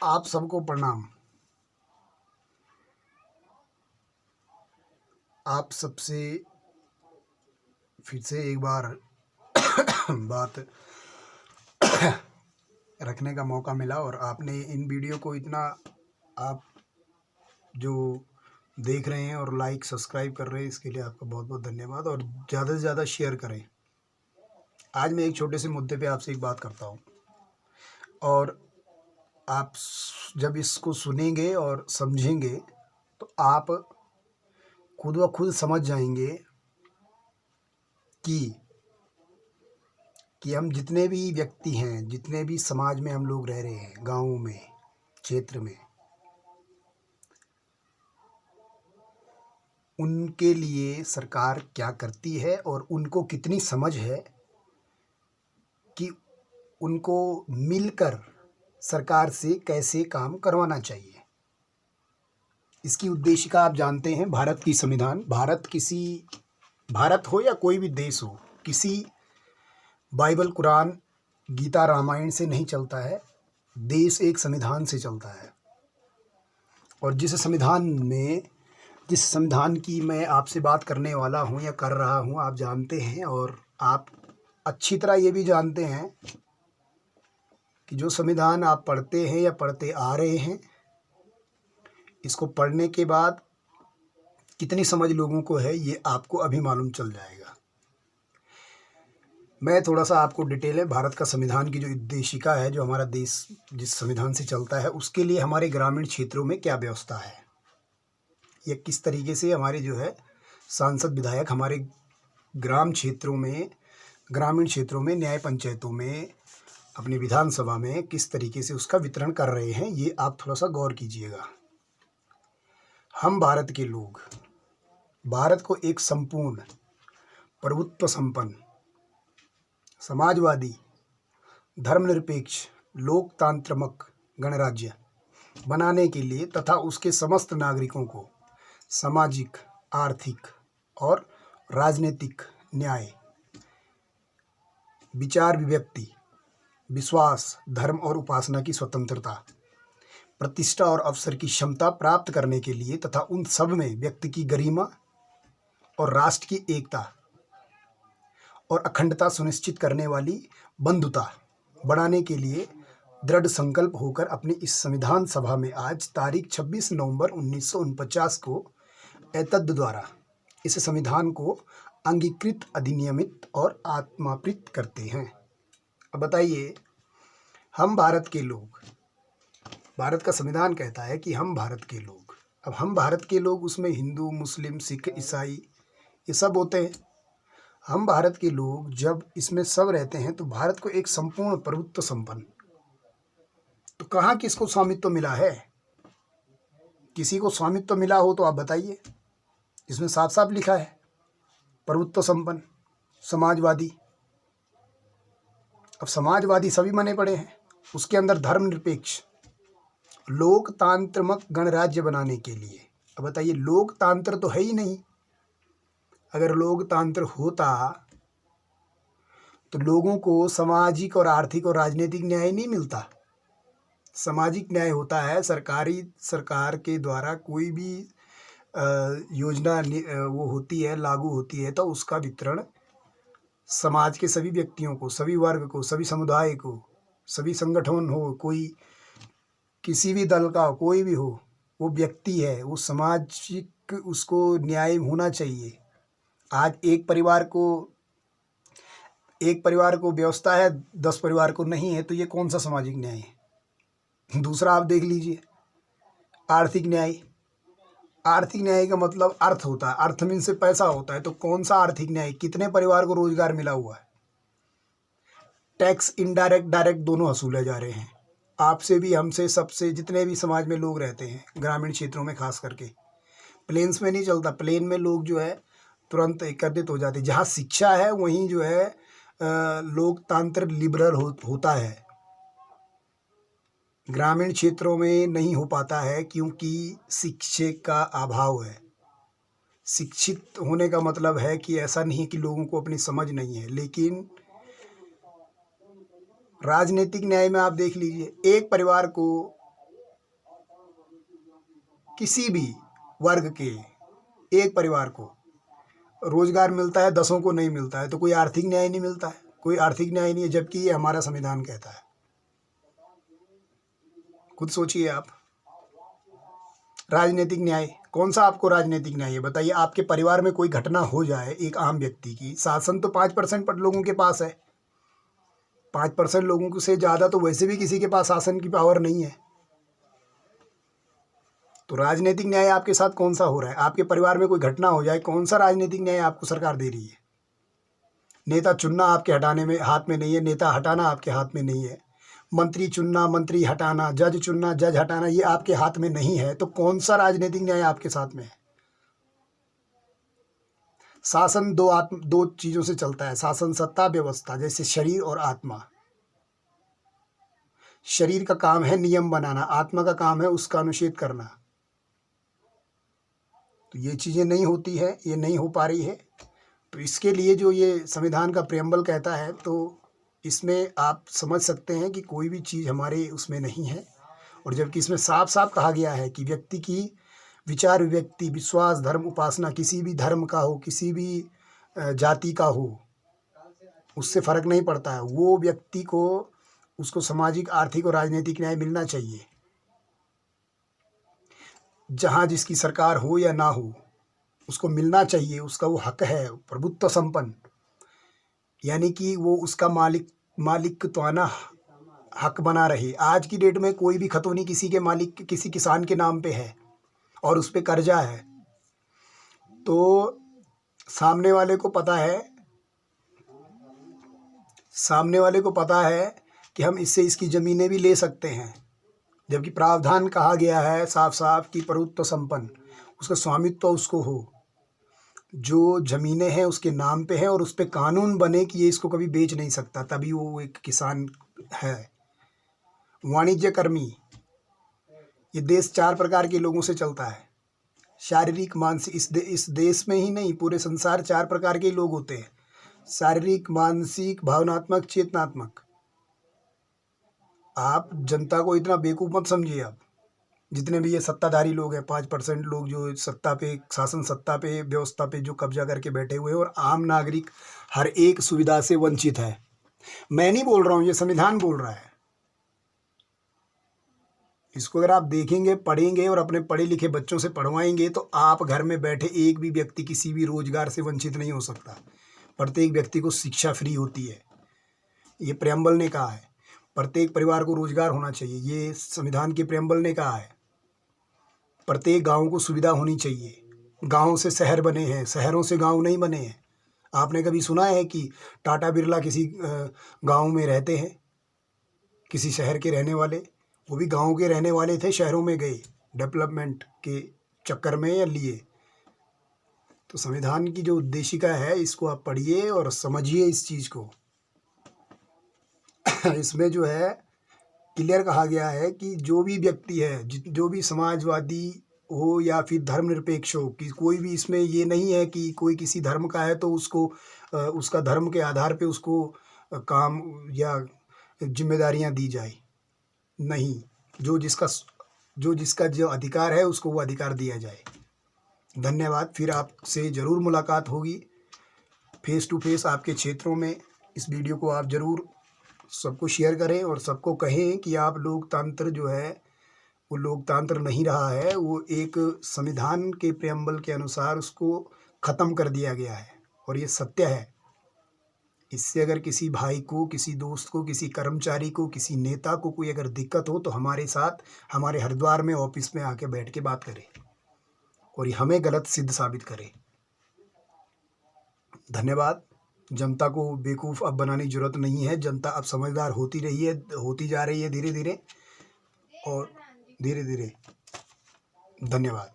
आप सबको प्रणाम। आप सबसे फिर से एक बार बात रखने का मौका मिला और आपने इन वीडियो को इतना आप जो देख रहे हैं और लाइक सब्सक्राइब कर रहे हैं, इसके लिए आपका बहुत बहुत धन्यवाद। और ज़्यादा से ज़्यादा शेयर करें। आज मैं एक छोटे से मुद्दे पे आपसे एक बात करता हूँ और आप जब इसको सुनेंगे और समझेंगे तो आप खुद ब खुद समझ जाएंगे कि हम जितने भी व्यक्ति हैं, जितने भी समाज में हम लोग रह रहे हैं, गाँवों में, क्षेत्र में, उनके लिए सरकार क्या करती है और उनको कितनी समझ है कि उनको मिलकर सरकार से कैसे काम करवाना चाहिए। इसकी उद्देशिका आप जानते हैं, भारत की संविधान। भारत हो या कोई भी देश हो, किसी बाइबल, कुरान, गीता, रामायण से नहीं चलता है। देश एक संविधान से चलता है। और जिस संविधान की मैं आपसे बात करने वाला हूँ या कर रहा हूँ, आप जानते हैं और आप अच्छी तरह ये भी जानते हैं कि जो संविधान आप पढ़ते हैं या पढ़ते आ रहे हैं, इसको पढ़ने के बाद कितनी समझ लोगों को है, ये आपको अभी मालूम चल जाएगा। मैं थोड़ा सा आपको डिटेल है भारत का संविधान की जो उद्देशिका है, जो हमारा देश जिस संविधान से चलता है, उसके लिए हमारे ग्रामीण क्षेत्रों में क्या व्यवस्था है, या किस तरीके से हमारे जो है सांसद विधायक हमारे ग्रामीण क्षेत्रों में, न्याय पंचायतों में, अपनी विधानसभा में किस तरीके से उसका वितरण कर रहे हैं, ये आप थोड़ा सा गौर कीजिएगा। हम भारत के लोग भारत को एक संपूर्ण, प्रभुत्व संपन्न, समाजवादी, धर्मनिरपेक्ष, लोकतांत्रिक गणराज्य बनाने के लिए तथा उसके समस्त नागरिकों को सामाजिक, आर्थिक और राजनीतिक न्याय, विचार अभिव्यक्ति, विश्वास, धर्म और उपासना की स्वतंत्रता, प्रतिष्ठा और अवसर की क्षमता प्राप्त करने के लिए तथा उन सब में व्यक्ति की गरिमा और राष्ट्र की एकता और अखंडता सुनिश्चित करने वाली बंधुता बढ़ाने के लिए दृढ़ संकल्प होकर अपनी इस संविधान सभा में आज तारीख 26 नवंबर 1949 को एतद द्वारा इस संविधान को अंगीकृत, अधिनियमित और आत्मापित करते हैं। अब बताइए, हम भारत के लोग, भारत का संविधान कहता है कि हम भारत के लोग, अब हम भारत के लोग, उसमें हिंदू, मुस्लिम, सिख, ईसाई ये सब होते हैं। हम भारत के लोग जब इसमें सब रहते हैं तो भारत को एक संपूर्ण प्रभुत्व संपन्न, तो कहाँ किसको स्वामित्व मिला है? किसी को स्वामित्व मिला हो तो आप बताइए। इसमें साफ साफ लिखा है प्रभुत्व संपन्न, समाजवादी। अब समाजवादी सभी बने पड़े हैं, उसके अंदर धर्मनिरपेक्ष, लोकतांत्रिक गणराज्य बनाने के लिए। अब बताइए, लोकतंत्र तो है ही नहीं। अगर लोकतंत्र होता तो लोगों को सामाजिक और आर्थिक और राजनीतिक न्याय नहीं मिलता। सामाजिक न्याय होता है सरकार के द्वारा कोई भी योजना वो होती है, लागू होती है, तो उसका वितरण समाज के सभी व्यक्तियों को, सभी वर्ग को, सभी समुदाय को, सभी संगठन हो, कोई किसी भी दल का कोई भी हो, वो व्यक्ति है, वो सामाजिक, उसको न्याय होना चाहिए। आज एक परिवार को व्यवस्था है, 10 परिवार को नहीं है, तो ये कौन सा सामाजिक न्याय है? दूसरा आप देख लीजिए, आर्थिक न्याय। आर्थिक न्याय का मतलब अर्थ होता है, अर्थ मीन से पैसा होता है। तो कौन सा आर्थिक न्याय? कितने परिवार को रोजगार मिला हुआ है? टैक्स इनडायरेक्ट, डायरेक्ट दोनों वसूले जा रहे हैं, आपसे भी, हमसे, सबसे, जितने भी समाज में लोग रहते हैं, ग्रामीण क्षेत्रों में खास करके। प्लेन्स में नहीं चलता। प्लेन में लोग जो है तुरंत एकत्रित हो जाते। जहाँ शिक्षा है वहीं जो है लोकतंत्र लिबरल होता है। ग्रामीण क्षेत्रों में नहीं हो पाता है क्योंकि शिक्षा का अभाव है। शिक्षित होने का मतलब है कि ऐसा नहीं कि लोगों को अपनी समझ नहीं है, लेकिन राजनीतिक न्याय में आप देख लीजिए, एक परिवार को किसी भी वर्ग के एक परिवार को रोजगार मिलता है, 10 को नहीं मिलता है, तो कोई आर्थिक न्याय नहीं मिलता है, कोई आर्थिक न्याय नहीं है, जबकि ये हमारा संविधान कहता है। खुद सोचिए आप। राजनीतिक न्याय, कौन सा आपको राजनीतिक न्याय है बताइए? आपके परिवार में कोई घटना हो जाए एक आम व्यक्ति की, शासन तो 5% लोगों के पास है, 5% लोगों से ज़्यादा तो वैसे भी किसी के पास शासन की पावर नहीं है। तो राजनीतिक न्याय आपके साथ कौन सा हो रहा है? आपके परिवार में कोई घटना हो जाए, कौन सा राजनीतिक न्याय आपको सरकार दे रही है? नेता चुनना आपके हटाने में हाथ में नहीं है, नेता हटाना आपके हाथ में नहीं है, मंत्री चुनना, मंत्री हटाना, जज चुनना, जज हटाना, ये आपके हाथ में नहीं है। तो कौन सा राजनीतिक न्याय आपके साथ में है? शासन दो चीज़ों से चलता है, शासन सत्ता व्यवस्था, जैसे शरीर और आत्मा। शरीर का काम है नियम बनाना, आत्मा का काम है उसका अनुच्छेद करना। तो ये चीज़ें नहीं होती है, ये नहीं हो पा रही है। तो इसके लिए जो ये संविधान का प्रेम्बल कहता है, तो इसमें आप समझ सकते हैं कि कोई भी चीज़ हमारे उसमें नहीं है। और जबकि इसमें साफ साफ कहा गया है कि व्यक्ति की विचार, व्यक्ति विश्वास, धर्म, उपासना, किसी भी धर्म का हो, किसी भी जाति का हो, उससे फ़र्क नहीं पड़ता है, वो व्यक्ति को उसको सामाजिक, आर्थिक और राजनीतिक न्याय मिलना चाहिए। जहाँ जिसकी सरकार हो या ना हो, उसको मिलना चाहिए, उसका वो हक है। प्रभुत्व संपन्न, यानी कि वो उसका मालिकत्वाना हक बना रहे। आज की डेट में कोई भी खतौनी किसी के मालिक, किसी किसान के नाम पे है और उस पे कर्जा है, तो सामने वाले को पता है कि हम इससे इसकी ज़मीनें भी ले सकते हैं। जबकि प्रावधान कहा गया है साफ साफ कि प्रभुत्व संपन्न, उसका स्वामित्व उसको हो, जो ज़मीनें हैं उसके नाम पे है और उस पे कानून बने कि ये इसको कभी बेच नहीं सकता, तभी वो एक किसान है। वाणिज्य कर्मी, ये देश 4 प्रकार के लोगों से चलता है, शारीरिक, मानसिक। इस देश में ही नहीं, पूरे संसार 4 प्रकार के लोग होते हैं, शारीरिक, मानसिक, भावनात्मक, चेतनात्मक। आप जनता को इतना बेवकूफ़ मत समझिए। आप जितने भी ये सत्ताधारी लोग हैं, 5% लोग जो सत्ता पे, शासन सत्ता पे, व्यवस्था पे जो कब्जा करके बैठे हुए हैं, और आम नागरिक हर एक सुविधा से वंचित है। मैं नहीं बोल रहा हूँ, ये संविधान बोल रहा है। इसको अगर आप देखेंगे, पढ़ेंगे और अपने पढ़े लिखे बच्चों से पढ़वाएंगे, तो आप घर में बैठे एक भी व्यक्ति किसी भी रोजगार से वंचित नहीं हो सकता। प्रत्येक व्यक्ति को शिक्षा फ्री होती है, ये प्रेम्बल ने कहा है। प्रत्येक परिवार को रोजगार होना चाहिए, ये संविधान के प्रेम्बल ने कहा है। प्रत्येक गांव को सुविधा होनी चाहिए। गांव से शहर बने हैं, शहरों से गांव नहीं बने हैं। आपने कभी सुना है कि टाटा बिरला किसी गांव में रहते हैं? किसी शहर के रहने वाले, वो भी गांव के रहने वाले थे, शहरों में गए डेवलपमेंट के चक्कर में या लिए। तो संविधान की जो उद्देशिका है, इसको आप पढ़िए और समझिए इस चीज़ को। इसमें जो है क्लियर कहा गया है कि जो भी व्यक्ति है, जो भी समाजवादी हो या फिर धर्मनिरपेक्ष हो, कि कोई भी इसमें ये नहीं है कि कोई किसी धर्म का है तो उसको उसका धर्म के आधार पे उसको काम या जिम्मेदारियां दी जाए। नहीं, जो जिसका जो अधिकार है उसको वो अधिकार दिया जाए। धन्यवाद। फिर आपसे ज़रूर मुलाकात होगी फेस टू फेस आपके क्षेत्रों में। इस वीडियो को आप ज़रूर सबको शेयर करें और सबको कहें कि आप लोकतंत्र जो है वो लोकतंत्र नहीं रहा है, वो एक संविधान के प्रेम्बल के अनुसार उसको ख़त्म कर दिया गया है और ये सत्य है। इससे अगर किसी भाई को, किसी दोस्त को, किसी कर्मचारी को, किसी नेता को कोई अगर दिक्कत हो तो हमारे साथ हमारे हरिद्वार में ऑफिस में आके बैठ के बात करें और हमें गलत सिद्ध साबित करे। धन्यवाद। जनता को बेवकूफ़ अब बनाने की जरूरत नहीं है, जनता अब समझदार होती जा रही है धीरे धीरे। धन्यवाद।